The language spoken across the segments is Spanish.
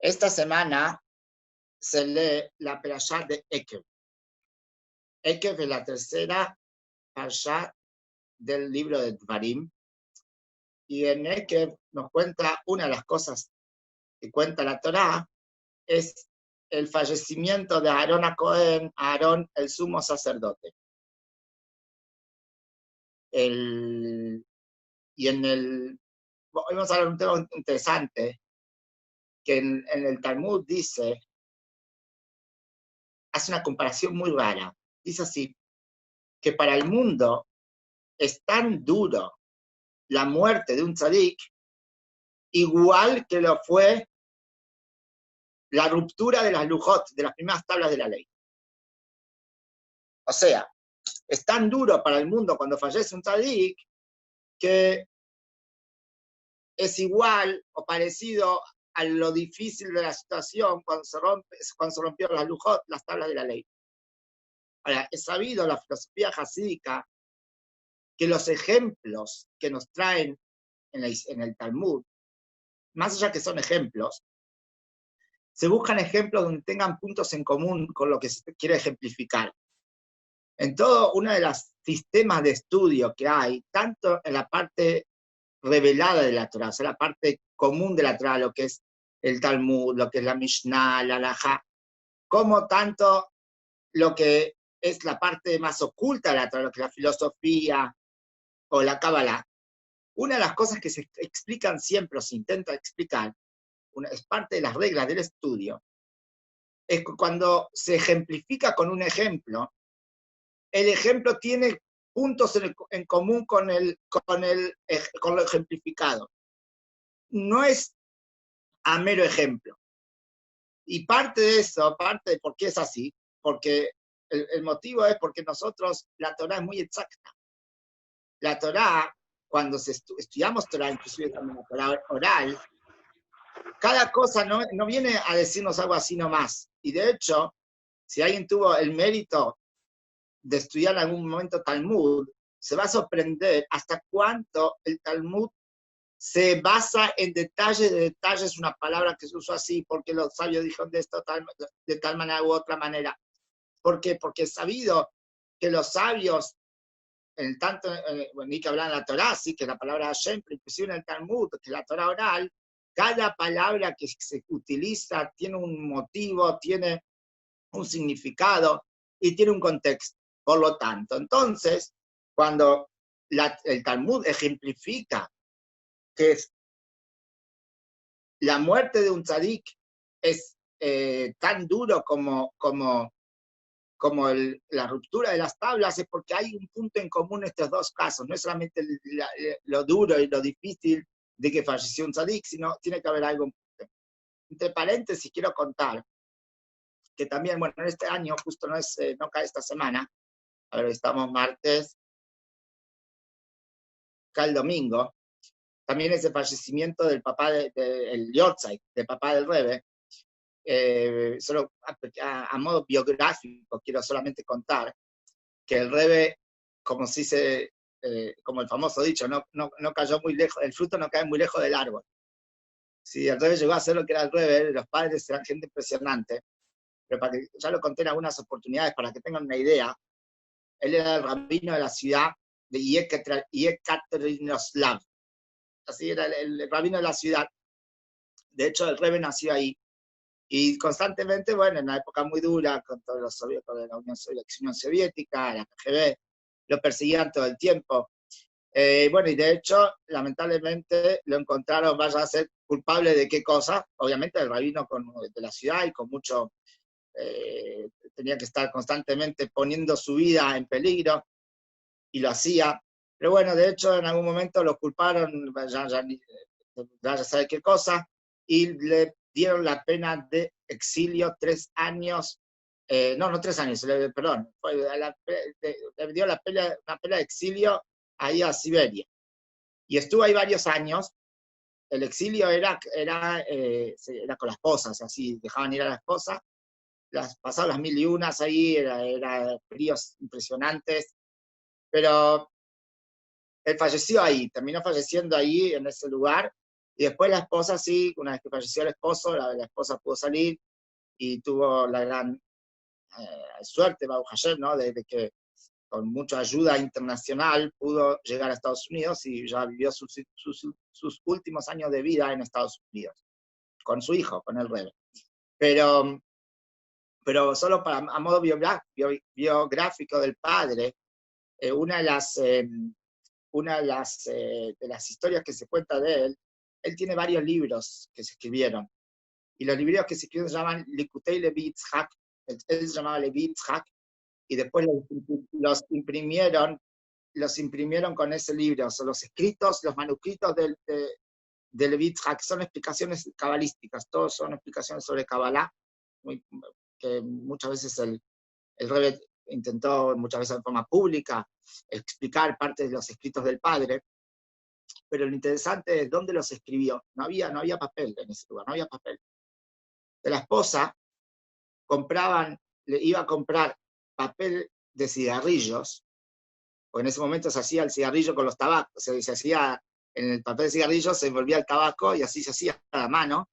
Esta semana se lee la Perashá de Ekev. Ekev es la tercera Perashá del libro de Dvarim. Y en Ekev nos cuenta una de las cosas que cuenta la Torá, es el fallecimiento de Aarón a Cohen, Aarón el sumo sacerdote. Hoy vamos a hablar de un tema interesante, que en el Talmud dice, hace una comparación muy rara. Dice así, que para el mundo es tan duro la muerte de un tzadik, igual que lo fue la ruptura de las lujot, de las primeras tablas de la ley. O sea, es tan duro para el mundo cuando fallece un tzadik, que es igual o parecido a lo difícil de la situación cuando se rompieron las lujot, las tablas de la ley. Ahora, es sabido la filosofía jasídica que los ejemplos que nos traen en el Talmud, más allá que son ejemplos, se buscan ejemplos donde tengan puntos en común con lo que se quiere ejemplificar. En todo uno de los sistemas de estudio que hay, tanto en la parte revelada de la Torá, o sea, la parte común de la Torá, lo que es el Talmud, lo que es la Mishnah, la Halajá, como tanto lo que es la parte más oculta de la Torá, lo que es la filosofía o la Kabbalah. Una de las cosas que se explican siempre, o se intenta explicar, es parte de las reglas del estudio, es que cuando se ejemplifica con un ejemplo, el ejemplo tiene puntos en común con lo ejemplificado. No es a mero ejemplo. Y parte de eso, parte de por qué es así, porque el motivo es porque nosotros, la Torá es muy exacta. La Torá, cuando estudiamos Torá, inclusive también la Torá oral, cada cosa no viene a decirnos algo así nomás. Y de hecho, si alguien tuvo el mérito de estudiar en algún momento Talmud, se va a sorprender hasta cuánto el Talmud se basa en detalles, es una palabra que se usa así, porque los sabios dijeron de esto de tal manera u otra manera. ¿Por qué? Porque es sabido que los sabios, ni que hablan la Torá, sí, que la palabra Hashem, pero inclusive en el Talmud, que la Torá oral, cada palabra que se utiliza tiene un motivo, tiene un significado y tiene un contexto. Por lo tanto, entonces, cuando el Talmud ejemplifica que es la muerte de un tzadik es tan duro como la ruptura de las tablas, es porque hay un punto en común en estos dos casos. No es solamente lo duro y lo difícil de que falleció un tzadik, sino tiene que haber algo. Entre paréntesis, quiero contar que también, bueno, en este año, justo no cae esta semana, a ver, estamos martes, cae el domingo, también es el fallecimiento del papá el Yortzeit, del papá del Rebbe. Solo a modo biográfico quiero solamente contar que el Rebbe, como como el famoso dicho, no cayó muy lejos, el fruto no cae muy lejos del árbol. Si el Rebbe llegó a ser lo que era el Rebbe, los padres eran gente impresionante, pero ya lo conté en algunas oportunidades para que tengan una idea. Él era el rabino de la ciudad de Yekaterinoslav. Así era el rabino de la ciudad. De hecho, el Rebbe nació ahí. Y constantemente, bueno, en una época muy dura, con todos los soviéticos de la Unión Soviética, la KGB, lo perseguían todo el tiempo. Bueno, y de hecho, lamentablemente, lo encontraron, vaya a ser culpable de qué cosa. Obviamente, el rabino de la ciudad y con mucho, tenía que estar constantemente poniendo su vida en peligro, y lo hacía. Pero bueno, de hecho, en algún momento lo culparon, ya sabe qué cosa, y le dieron la pena de exilio 3 años, no 3 años, perdón, le dio una pena de exilio ahí a Siberia. Y estuvo ahí varios años. El exilio era con las esposas, así, dejaban ir a la esposa, pasaban las 1001 ahí, era fríos impresionantes, pero él falleció ahí, terminó falleciendo ahí en ese lugar, Y después la esposa sí, una vez que falleció el esposo, la esposa pudo salir y tuvo la gran suerte, Baruch Hashem, ¿no? De que con mucha ayuda internacional pudo llegar a Estados Unidos y ya vivió sus últimos años de vida en Estados Unidos, con su hijo, con el Rebbe. Pero solo a modo biográfico del padre, una de las historias que se cuenta de él tiene varios libros que se escribieron. Y los libros que se escribieron se llaman Likutei Levi Yitzhak, él se llamaba Levi Yitzhak, y después los imprimieron con ese libro, son los escritos, los manuscritos de Levi Yitzhak, son explicaciones cabalísticas, todos son explicaciones sobre Kabbalah, que muchas veces el Rebbe intentó, muchas veces de forma pública, explicar partes de los escritos del padre, pero lo interesante es dónde los escribió. No había papel en ese lugar, no había papel. De la esposa le iba a comprar papel de cigarrillos, porque en ese momento se hacía el cigarrillo con los tabacos, se hacía en el papel de cigarrillos, se envolvía el tabaco y así se hacía a la mano.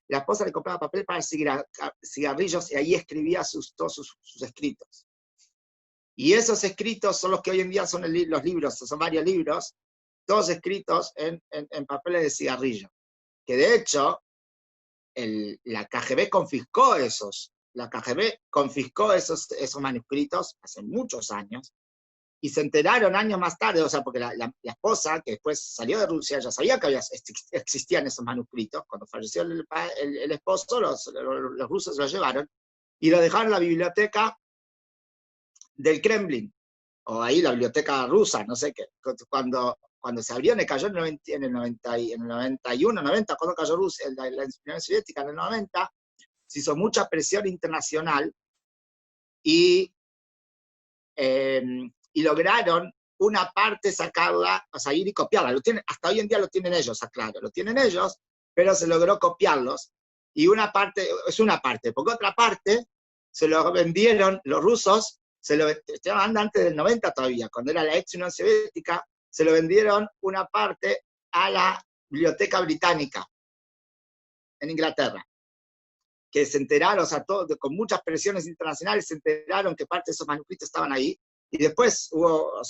La esposa le compraba papel para cigarrillos y ahí escribía todos sus escritos. Y esos escritos son los que hoy en día son los libros, son varios libros, todos escritos en papeles de cigarrillo. Que de hecho, la KGB confiscó esos manuscritos hace muchos años, y se enteraron años más tarde, o sea, porque la esposa, que después salió de Rusia, ya sabía que existían esos manuscritos. Cuando falleció el esposo, los rusos los llevaron y lo dejaron en la biblioteca del Kremlin, o ahí la biblioteca rusa, no sé qué. Cuando se abrió, le cayó en el 91, 90, cuando cayó Rusia, la Unión Soviética en el 90, se hizo mucha presión internacional y lograron una parte sacarla, o sea, ir y copiarla. Hasta hoy en día lo tienen ellos, claro, lo tienen ellos, pero se logró copiarlos. Y una parte, porque otra parte se lo vendieron los rusos, antes del 90 todavía, cuando era la ex Unión Soviética, se lo vendieron una parte a la Biblioteca Británica en Inglaterra, que se enteraron, o sea, con muchas presiones internacionales, se enteraron que parte de esos manuscritos estaban ahí, y después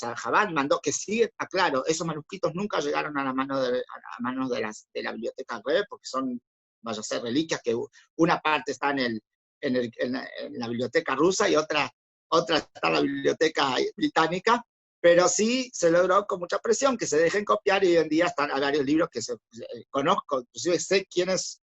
Chabad mandó que sí, aclaro, esos manuscritos nunca llegaron a manos de la biblioteca Rebbe, porque son, vaya a ser reliquias, que una parte está en la biblioteca rusa y otra está en la biblioteca británica, pero sí se logró con mucha presión que se dejen copiar, y hoy en día están varios libros que conozco, inclusive sé quiénes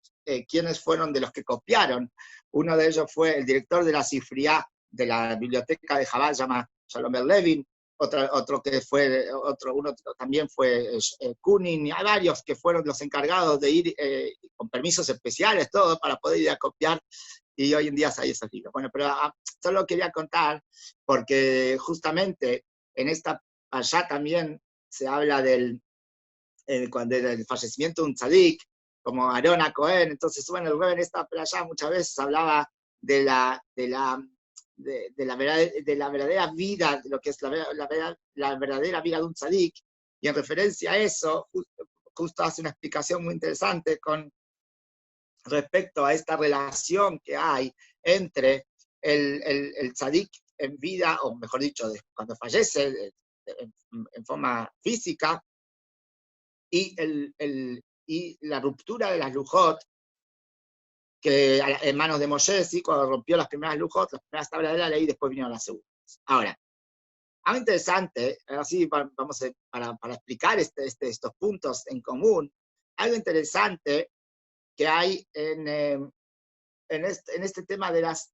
fueron de los que copiaron. Uno de ellos fue el director de la Sifriá de la biblioteca de Chabad, se llama Shalom Levin, uno también fue Kunin, y hay varios que fueron los encargados de ir con permisos especiales, todo, para poder ir a copiar, y hoy en día hay esos libros. Bueno, pero solo quería contar, porque justamente en esta allá también se habla del fallecimiento de un tzadik, como Aarón Cohen. Entonces, bueno, el Rebbe en esta playa muchas veces hablaba de la verdadera vida, de lo que es la verdadera vida de un tzadik, y en referencia a eso, justo hace una explicación muy interesante con respecto a esta relación que hay entre el tzadik en vida, o mejor dicho, cuando fallece en forma física, y la ruptura de las lujot, que en manos de Moshe, ¿sí? Cuando rompió las primeras lujot, las primeras tablas de la ley, después vinieron las segundas. Ahora, algo interesante, así vamos para explicar estos puntos en común, algo interesante que hay en este tema de las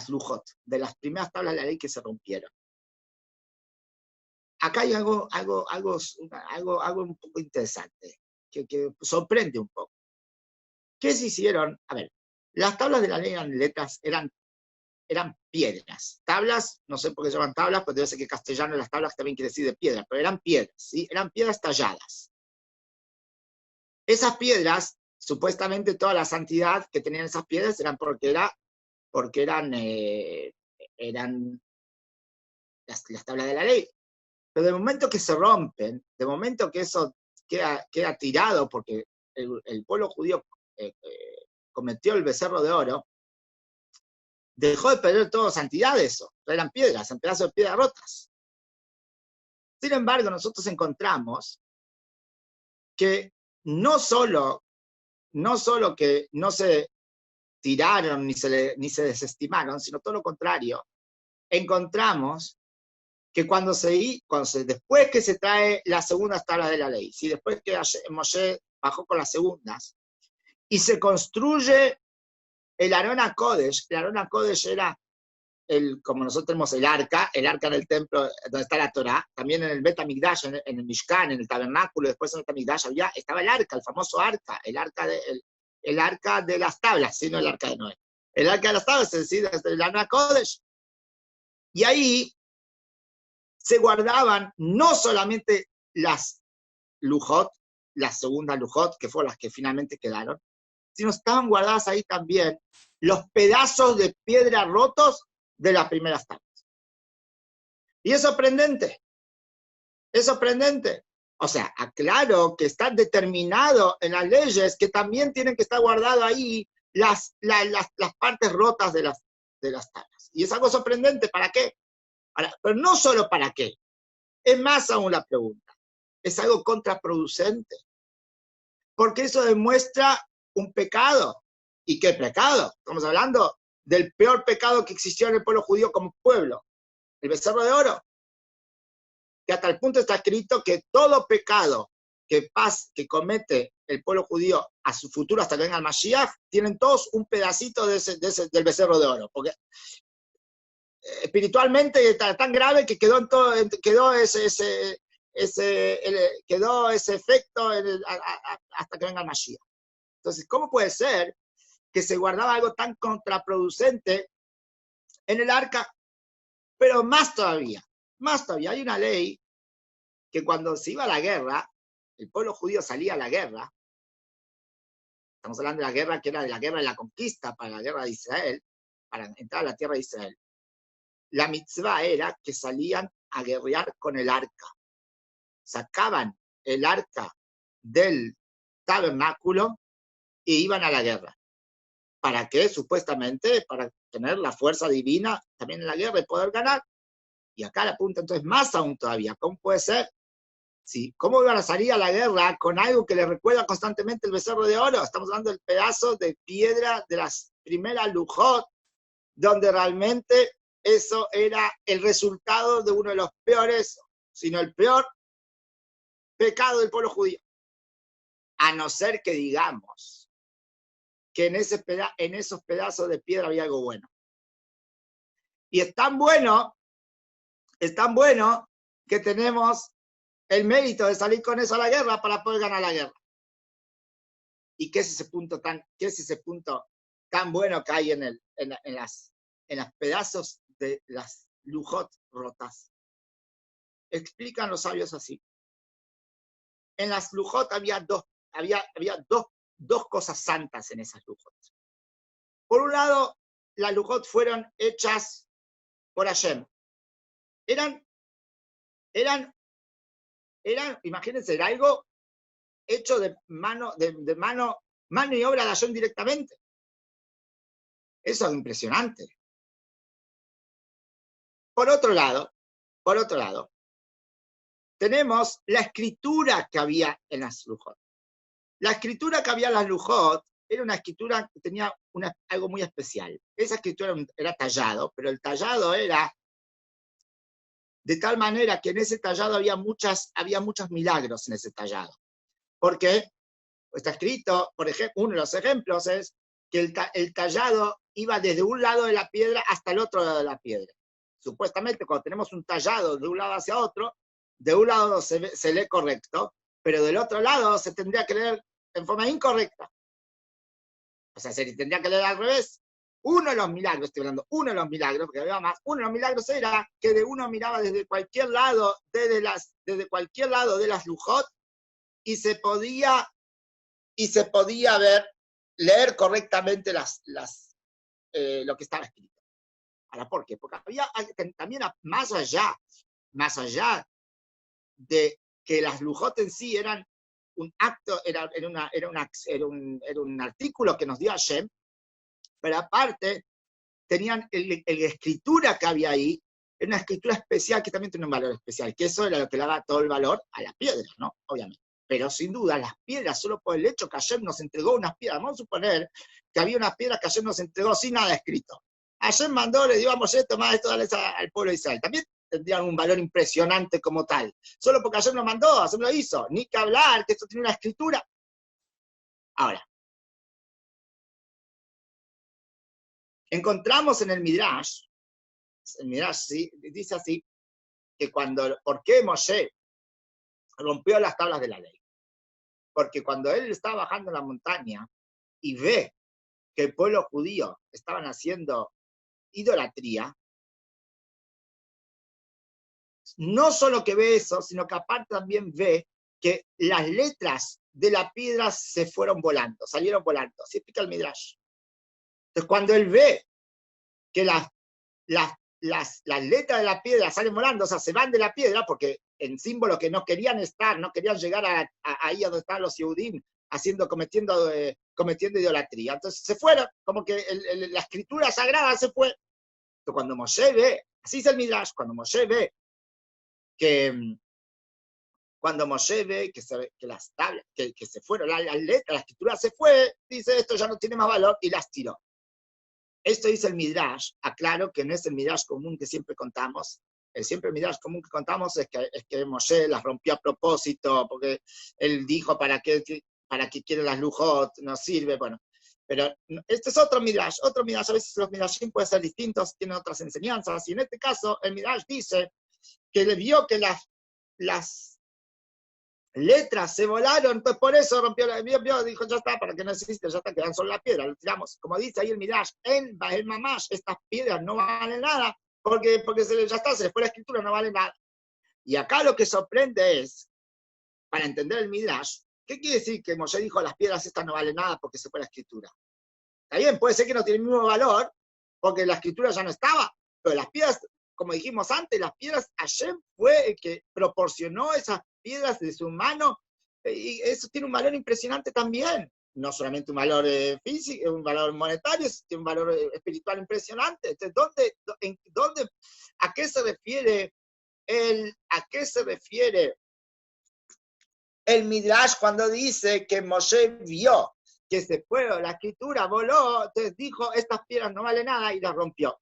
lujot, de las primeras tablas de la ley que se rompieron. Acá hay algo un poco interesante, que sorprende un poco. ¿Qué se hicieron? A ver, las tablas de la ley eran letras, eran piedras. Tablas, no sé por qué se llaman tablas, pues debe ser que en castellano las tablas también quiere decir de piedra, pero eran piedras, ¿sí? Eran piedras talladas. Esas piedras, supuestamente toda la santidad que tenían esas piedras eran porque eran las tablas de la ley. Pero de momento que se rompen, de momento que eso queda tirado porque el pueblo judío cometió el becerro de oro, dejó de perder toda santidad de eso. Eran piedras, en pedazos de piedras rotas. Sin embargo, nosotros encontramos que no solo que no se tiraron ni se desestimaron, sino todo lo contrario. Encontramos que después que se trae las segundas tablas de la ley, ¿sí? Después que Moshe bajó con las segundas, y se construye el Arón HaKodesh. El Arón HaKodesh era, como nosotros tenemos el arca en el templo donde está la Torá, también en el Bet HaMikdash, en el Mishkan, en el tabernáculo, después en el Bet HaMikdash estaba el arca, el famoso arca, el arca de las tablas, sino el arca de Noé. El arca de las tablas, es decir, desde el Arón HaKodesh. Y ahí se guardaban no solamente las lujot, las segundas lujot, que fueron las que finalmente quedaron, sino estaban guardadas ahí también los pedazos de piedra rotos de las primeras tablas. Y es sorprendente. Es sorprendente. O sea, aclaro que está determinado en las leyes que también tienen que estar guardadas ahí las partes rotas de las tablas. Y es algo sorprendente. ¿Para qué? Pero no solo para qué. Es más aún la pregunta. Es algo contraproducente. Porque eso demuestra un pecado. ¿Y qué pecado? Estamos hablando del peor pecado que existió en el pueblo judío como pueblo. El becerro de oro. Que hasta el punto está escrito que todo pecado que comete el pueblo judío a su futuro hasta que venga el Mashiach, tienen todos un pedacito del becerro de oro. Porque espiritualmente está tan grave que quedó ese efecto hasta que venga el Mashiach. Entonces, ¿cómo puede ser que se guardaba algo tan contraproducente en el arca? Pero más todavía, hay una ley que cuando se iba a la guerra, el pueblo judío salía a la guerra, estamos hablando de la guerra que era de la guerra de la conquista para la guerra de Israel, para entrar a la tierra de Israel. La mitzvah era que salían a guerrear con el arca. Sacaban el arca del tabernáculo e iban a la guerra. ¿Para qué? Supuestamente para tener la fuerza divina también en la guerra y poder ganar. Y acá la punta entonces más aún todavía. ¿Cómo puede ser? ¿Sí? ¿Cómo iban a salir a la guerra con algo que les recuerda constantemente el becerro de oro? Estamos hablando del pedazo de piedra de las primeras lujot, donde realmente eso era el resultado de uno de los peores, sino el peor pecado del pueblo judío. A no ser que digamos que en esos pedazos de piedra había algo bueno. Y es tan bueno que tenemos el mérito de salir con eso a la guerra para poder ganar la guerra. ¿Y qué es ese punto tan bueno que hay en los pedazos de las lujot rotas? Explican los sabios así. En las lujot había dos cosas santas en esas lujot. Por un lado, las lujot fueron hechas por Hashem. Eran, imagínense, era algo hecho de mano y obra de Hashem directamente. Eso es impresionante. Por otro lado, tenemos la escritura que había en las lujot. La escritura que había en las lujot era una escritura que tenía algo muy especial. Esa escritura era tallado, pero el tallado era de tal manera que en ese tallado había muchos milagros en ese tallado. Porque está escrito, por ejemplo, uno de los ejemplos es que el tallado iba desde un lado de la piedra hasta el otro lado de la piedra. Supuestamente, cuando tenemos un tallado de un lado hacia otro, de un lado se lee correcto, pero del otro lado se tendría que leer en forma incorrecta. O sea, se tendría que leer al revés. Uno de los milagros, porque había más, uno de los milagros era que uno miraba desde cualquier lado, desde cualquier lado de las lujot, y se podía leer correctamente lo que estaba escrito. Ahora, ¿por qué? Porque había también más allá de que las lujot en sí eran un acto, era un artículo que nos dio Hashem, pero aparte tenían la escritura que había ahí, era una escritura especial que también tiene un valor especial, que eso era lo que le daba todo el valor a la piedra, ¿no? Obviamente. Pero sin duda, las piedras, solo por el hecho que Hashem nos entregó unas piedras, vamos a suponer que había unas piedras que Hashem nos entregó sin nada escrito. Hashem mandó, le dio a Moshe, tomá esto, dale al pueblo de Israel. También tendrían un valor impresionante como tal. Solo porque Hashem lo mandó, Hashem lo hizo. Ni que hablar, que esto tiene una escritura. Ahora, encontramos en el Midrash ¿sí? Dice así, que ¿por qué Moshe rompió las tablas de la ley? Porque cuando él estaba bajando la montaña y ve que el pueblo judío estaban haciendo idolatría, no solo que ve eso, sino que aparte también ve que las letras de la piedra se fueron volando, salieron volando. Así explica el Midrash. Entonces, cuando él ve que las letras de la piedra salen volando, o sea, se van de la piedra, porque en símbolo que no querían estar, no querían llegar ahí a donde estaban los Yehudim, cometiendo idolatría. Entonces se fueron, como que la escritura sagrada se fue. Entonces, cuando Moshe ve, así es el Midrash, cuando Moshe ve que las tablas, que se fueron, las letras, la escritura se fue, dice, esto ya no tiene más valor, y las tiró. Esto dice el Midrash, aclaro que no es el Midrash común que siempre contamos. Siempre el Midrash común que contamos es que Moshe las rompió a propósito, porque él dijo, ¿para qué quiere las lujot? No sirve, bueno. Pero este es otro Midrash, a veces los Midrashim pueden ser distintos, tienen otras enseñanzas, y en este caso el Midrash dice que le vio que las letras se volaron, entonces por eso rompió dijo, ya está, para que no existe, ya está, quedan solo la piedra, lo tiramos. Como dice ahí el Midrash, el Mamash, estas piedras no valen nada, porque ya está, se les fue la escritura, no vale nada. Y acá lo que sorprende es, para entender el Midrash, ¿qué quiere decir que Moshe dijo las piedras estas no valen nada porque se fue la escritura? Está bien, puede ser que no tiene el mismo valor, porque la escritura ya no estaba, pero las piedras, como dijimos antes, las piedras, Hashem fue el que proporcionó esas piedras de su mano, y eso tiene un valor impresionante también, no solamente un valor físico, un valor monetario, tiene un valor espiritual impresionante. Entonces, ¿a qué se refiere el Midrash cuando dice que Moshe vio que se fue, la escritura voló, entonces dijo, estas piedras no valen nada, y las rompió?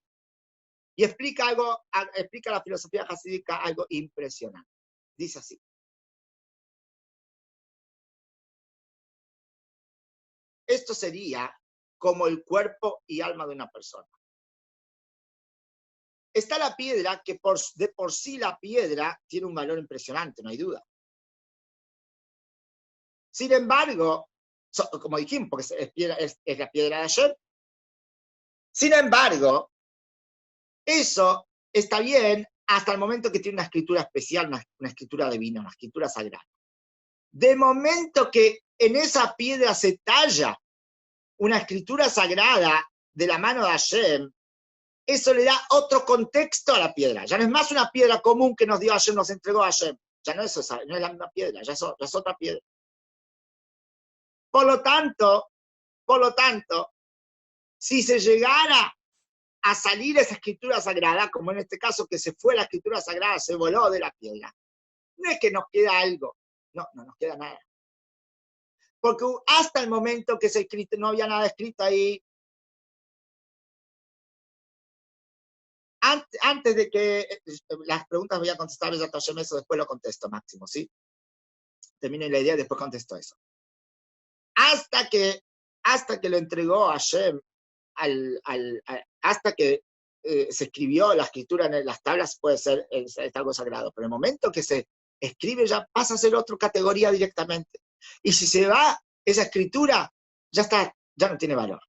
Y explica la filosofía jasídica algo impresionante. Dice así. Esto sería como el cuerpo y alma de una persona. Está la piedra, que de por sí la piedra tiene un valor impresionante, no hay duda. Sin embargo, como dijimos, porque es la piedra de ayer, sin embargo, eso está bien hasta el momento que tiene una escritura especial, una escritura divina, una escritura sagrada. De momento que en esa piedra se talla una escritura sagrada de la mano de Hashem, eso le da otro contexto a la piedra. Ya no es más una piedra común que nos dio Hashem, nos entregó Hashem. Ya no es la misma piedra, ya es otra piedra. Por lo tanto, si se llegara a salir esa escritura sagrada, como en este caso que se fue la escritura sagrada, se voló de la piedra, no es que nos queda algo, no nos queda nada. Porque hasta el momento que se escrito, no había nada escrito ahí. Antes de que las preguntas voy a contestar, eso después lo contesto, Máximo, ¿sí? Termine la idea y después contesto eso. Hasta que lo entregó Hashem, hasta que se escribió la escritura en las tablas, puede ser algo sagrado, pero en el momento que se escribe ya pasa a ser otra categoría directamente. Y si se va esa escritura, ya está, ya no tiene valor.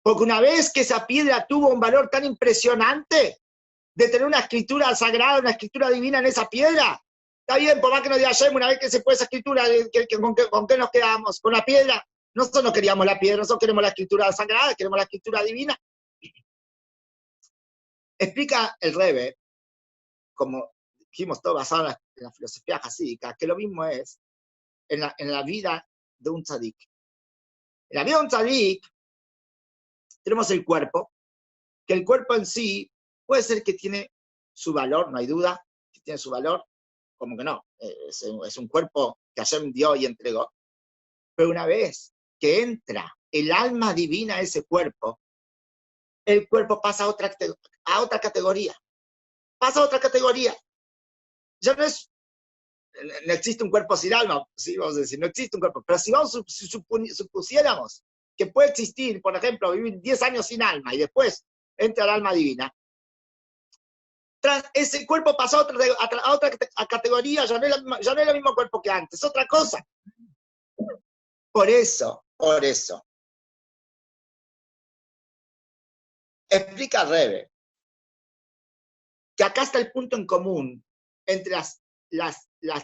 Porque una vez que esa piedra tuvo un valor tan impresionante de tener una escritura sagrada, una escritura divina en esa piedra, está bien, por más que nos diga Hashem, una vez que se fue esa escritura, ¿con qué nos quedamos? ¿Con la piedra? Nosotros no queríamos la piedra, nosotros queremos la escritura sagrada, queremos la escritura divina. Explica el Rebbe, como dijimos todo basado en la filosofía jasídica, que lo mismo es en la vida de un tzadik. En la vida de un tzadik tenemos el cuerpo, que el cuerpo en sí puede ser que tiene su valor, no hay duda, que tiene su valor, como que no, es un cuerpo que Hashem dio y entregó, pero una vez que entra el alma divina a ese cuerpo, el cuerpo pasa a otra categoría, pasa a otra categoría. Ya no existe un cuerpo sin alma, ¿sí? Vamos a decir, no existe un cuerpo, pero si supusiéramos que puede existir, por ejemplo, vivir 10 años sin alma y después entra el alma divina, ese cuerpo pasó a otra categoría, ya no es el mismo cuerpo que antes, es otra cosa. Por eso, explica Rebe, que acá está el punto en común entre las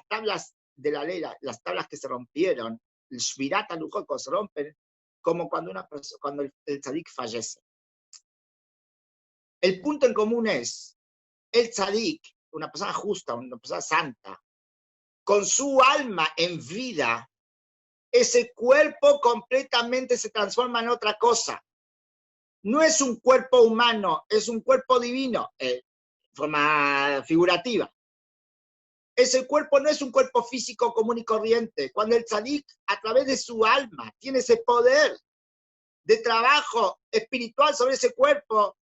tablas de la ley, las tablas que se rompieron, el Shvirat HaLuchot se rompen, como cuando el tzadik fallece. El punto en común es, el tzadik, una persona justa, una persona santa, con su alma en vida, ese cuerpo completamente se transforma en otra cosa. No es un cuerpo humano, es un cuerpo divino, de forma figurativa. Ese cuerpo no es un cuerpo físico común y corriente. Cuando el tzadik, a través de su alma, tiene ese poder de trabajo espiritual sobre ese cuerpo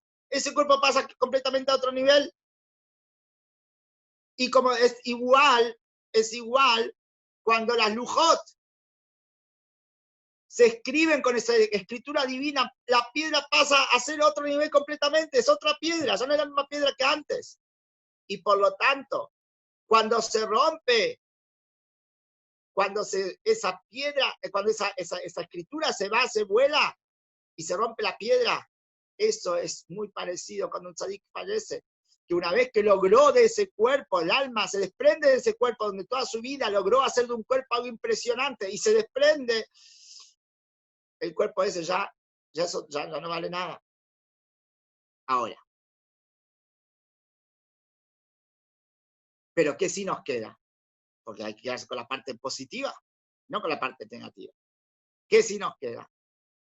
pasa completamente a otro nivel. Y como es igual cuando las lujot se escriben con esa escritura divina, la piedra pasa a ser otro nivel completamente, es otra piedra, ya no es la misma piedra que antes. Y por lo tanto, cuando se rompe, cuando esa piedra, cuando esa escritura se va, se vuela y se rompe la piedra, eso es muy parecido cuando un tzadik fallece, que una vez que logró de ese cuerpo, el alma se desprende de ese cuerpo donde toda su vida logró hacer de un cuerpo algo impresionante y se desprende, el cuerpo ese ya no vale nada. Ahora, pero ¿qué sí nos queda? Porque hay que quedarse con la parte positiva, no con la parte negativa. ¿Qué sí nos queda?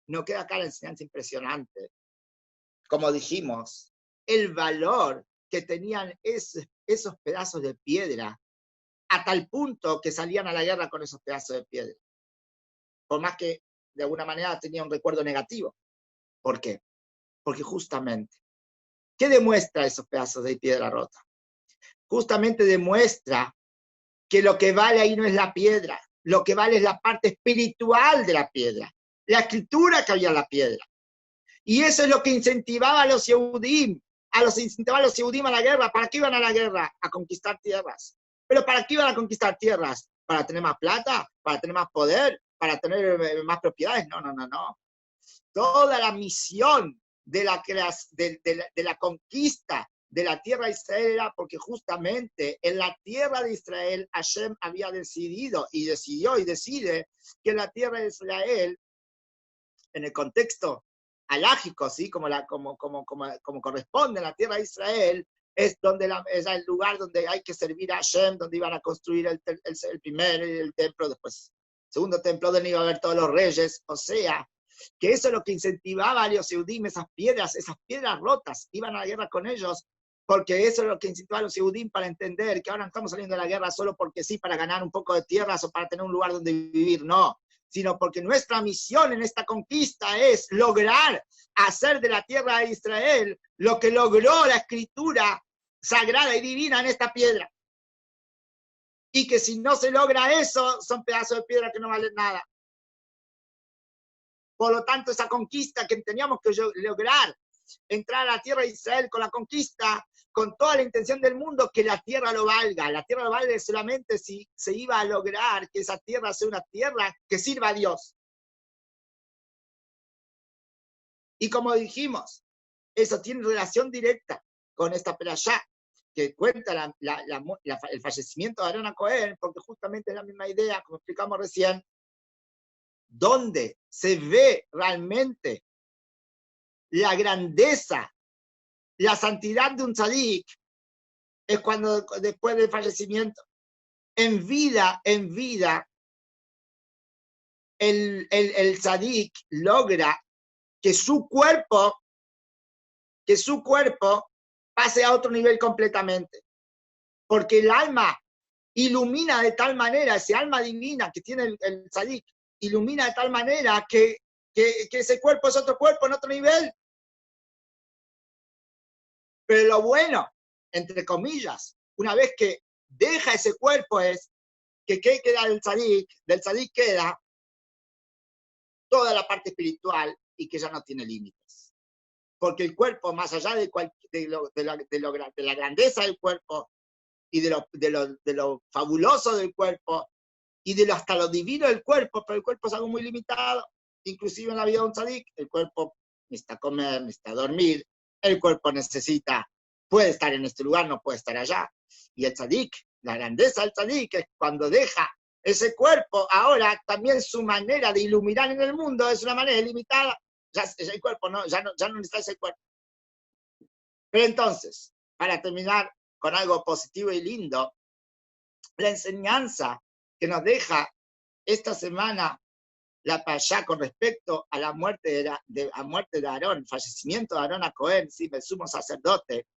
Nos queda acá la enseñanza impresionante. Como dijimos, el valor que tenían esos pedazos de piedra, a tal punto que salían a la guerra con esos pedazos de piedra. Por más que de alguna manera tenía un recuerdo negativo. ¿Por qué? Porque justamente, ¿qué demuestra esos pedazos de piedra rota? Justamente demuestra que lo que vale ahí no es la piedra, lo que vale es la parte espiritual de la piedra, la escritura que había en la piedra. Y eso es lo que incentivaba a los Yehudim, a la guerra. ¿Para qué iban a la guerra? A conquistar tierras. ¿Pero para qué iban a conquistar tierras? ¿Para tener más plata? ¿Para tener más poder? ¿Para tener más propiedades? No. Toda la misión de la conquista de la tierra de Israel era porque justamente en la tierra de Israel Hashem había decidió y decide que en la tierra de Israel, en el contexto halágico, ¿sí? como corresponde a la tierra de Israel, es el lugar donde hay que servir a Hashem, donde iban a construir el primer templo, después el segundo templo, donde iban a haber todos los reyes, o sea, que eso es lo que incentivaba a los Yehudim, esas piedras rotas, iban a la guerra con ellos, porque eso es lo que incentivaba a los Yehudim para entender que ahora no estamos saliendo de la guerra solo porque sí, para ganar un poco de tierras o para tener un lugar donde vivir, no, sino porque nuestra misión en esta conquista es lograr hacer de la tierra de Israel lo que logró la escritura sagrada y divina en esta piedra. Y que si no se logra eso, son pedazos de piedra que no valen nada. Por lo tanto, esa conquista que teníamos que lograr, entrar a la tierra de Israel con la conquista, con toda la intención del mundo, que la tierra lo valga. La tierra lo valga solamente si se iba a lograr que esa tierra sea una tierra que sirva a Dios. Y como dijimos, eso tiene relación directa con esta perashá, que cuenta el fallecimiento de Aarón HaKohen, porque justamente es la misma idea, como explicamos recién, donde se ve realmente la grandeza, la santidad de un tzadik, es cuando después del fallecimiento. En vida, el tzadik logra que su cuerpo pase a otro nivel completamente. Porque el alma ilumina de tal manera, ese alma divina que tiene el tzadik, ilumina de tal manera que ese cuerpo es otro cuerpo en otro nivel. Pero lo bueno, entre comillas, una vez que deja ese cuerpo es que ¿qué queda del tzadik queda toda la parte espiritual y que ya no tiene límites. Porque el cuerpo, más allá de la grandeza del cuerpo y de lo fabuloso del cuerpo y hasta lo divino del cuerpo, pero el cuerpo es algo muy limitado. Inclusive en la vida de un tzadik, el cuerpo necesita comer, necesita dormir, el cuerpo puede estar en este lugar, no puede estar allá. Y el tzadik, la grandeza del tzadik es cuando deja ese cuerpo, ahora también su manera de iluminar en el mundo es una manera limitada. Ya el cuerpo ya no necesita ese cuerpo. Pero entonces, para terminar con algo positivo y lindo, la enseñanza que nos deja esta semana la Pashá con respecto a la muerte de Aarón, el fallecimiento de Aarón a Cohen, ¿sí? El sumo sacerdote,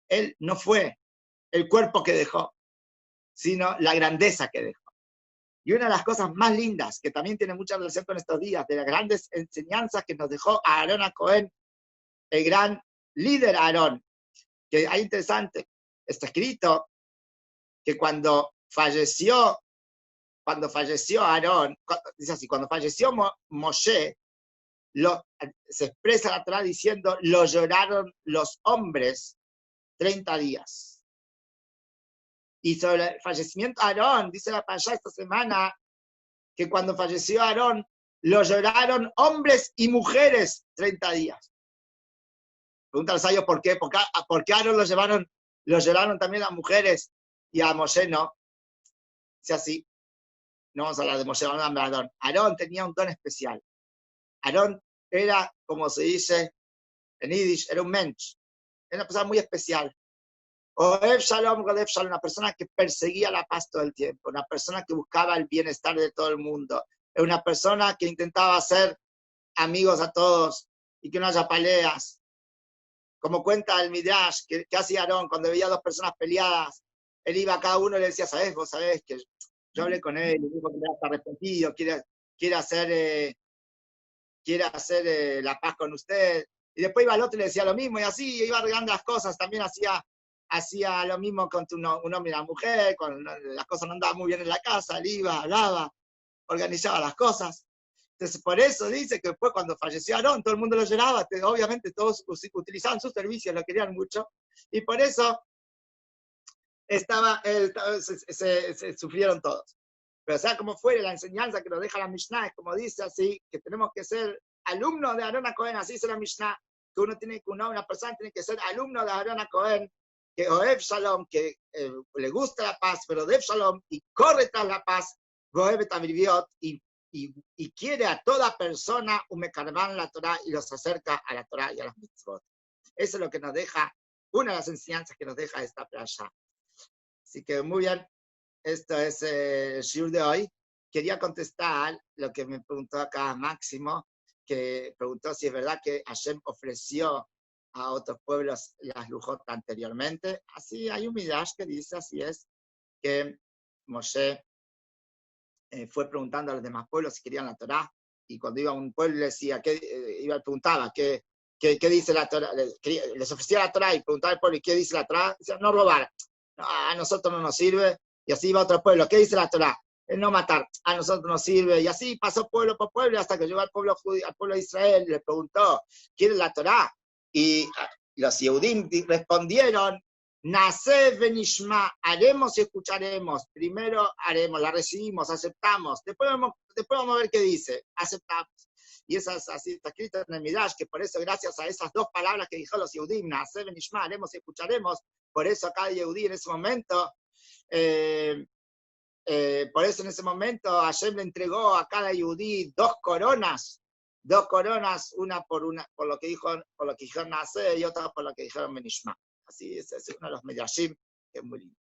él no fue el cuerpo que dejó, sino la grandeza que dejó. Y una de las cosas más lindas, que también tiene mucha relación con estos días, de las grandes enseñanzas que nos dejó a Aarón a Cohen, el gran líder Aarón, que es interesante, está escrito que cuando falleció Aarón, dice así, cuando falleció Moshe, se expresa la Torá diciendo, lo lloraron los hombres 30 días. Y sobre el fallecimiento de Aarón, dice la Pashá esta semana, que cuando falleció Aarón, lo lloraron hombres y mujeres 30 días. Pregunta al sabio por qué. ¿Por qué a Aarón lo lloraron también las mujeres y a Moshe no? Dice así, no vamos a hablar de Moshe, vamos a hablar de Aarón. Aarón tenía un don especial. Aarón era, como se dice en Yiddish, era un mensch. Era una persona muy especial. Ohev Shalom, Godef Shalom, una persona que perseguía la paz todo el tiempo, una persona que buscaba el bienestar de todo el mundo, una persona que intentaba hacer amigos a todos y que no haya peleas. Como cuenta el Midrash, que hacía Aarón cuando veía dos personas peleadas, él iba a cada uno y le decía, vos sabés que yo hablé con él, y dijo que está arrepentido, quiere hacer la paz con usted. Y después iba al otro y le decía lo mismo, y así iba arreglando las cosas. También hacía lo mismo con un hombre y una mujer, las cosas no andaban muy bien en la casa, él iba, hablaba, organizaba las cosas. Entonces, por eso dice que después cuando falleció Aarón, todo el mundo lo lloraba, obviamente todos utilizaban sus servicios, lo querían mucho, y por eso se sufrieron todos. Pero sea como fuere, la enseñanza que nos deja la Mishnah es como dice así, que tenemos que ser alumnos de Aarón a Cohen, así dice la Mishnah, que una persona tiene que ser alumno de Aarón a Cohen, que Ohev Shalom, que le gusta la paz, pero Ohev Shalom, y corre tras la paz, Ohev Tamirviot, y quiere a toda persona umekarban la Torah y los acerca a la Torah y a las mitzvot. Eso es lo que nos deja, una de las enseñanzas que nos deja esta playa. Así que muy bien, esto es el shiur de hoy. Quería contestar lo que me preguntó acá Máximo, que preguntó si es verdad que Hashem ofreció a otros pueblos las lujot anteriormente. Así hay un midrash que dice, así es, que Moshe fue preguntando a los demás pueblos si querían la Torá, y cuando iba a un pueblo le decía, preguntaba, ¿qué dice la Torá? Les ofrecía la Torá y preguntaba al pueblo, ¿y qué dice la Torá? Decía, no robar, a nosotros no nos sirve, y así iba a otro pueblo, ¿qué dice la Torá? No matar, a nosotros nos sirve, y así pasó pueblo por pueblo, hasta que llegó al pueblo de Israel, y le preguntó, ¿quiere la Torá? Y los Yehudim respondieron, Nace Benishma, haremos y escucharemos. Primero haremos, la recibimos, aceptamos. Después vamos a ver qué dice. Aceptamos. Y así está escrito en el Midrash, que por eso, gracias a esas dos palabras que dijo los Yehudim, Nace Benishma, haremos y escucharemos, por eso a cada Yehudí en ese momento, Hashem le entregó a cada Yehudí dos coronas, una por lo que dijeron Nace y otra por lo que dijeron Benishma. Así es uno de los Midrashim que es muy lindo.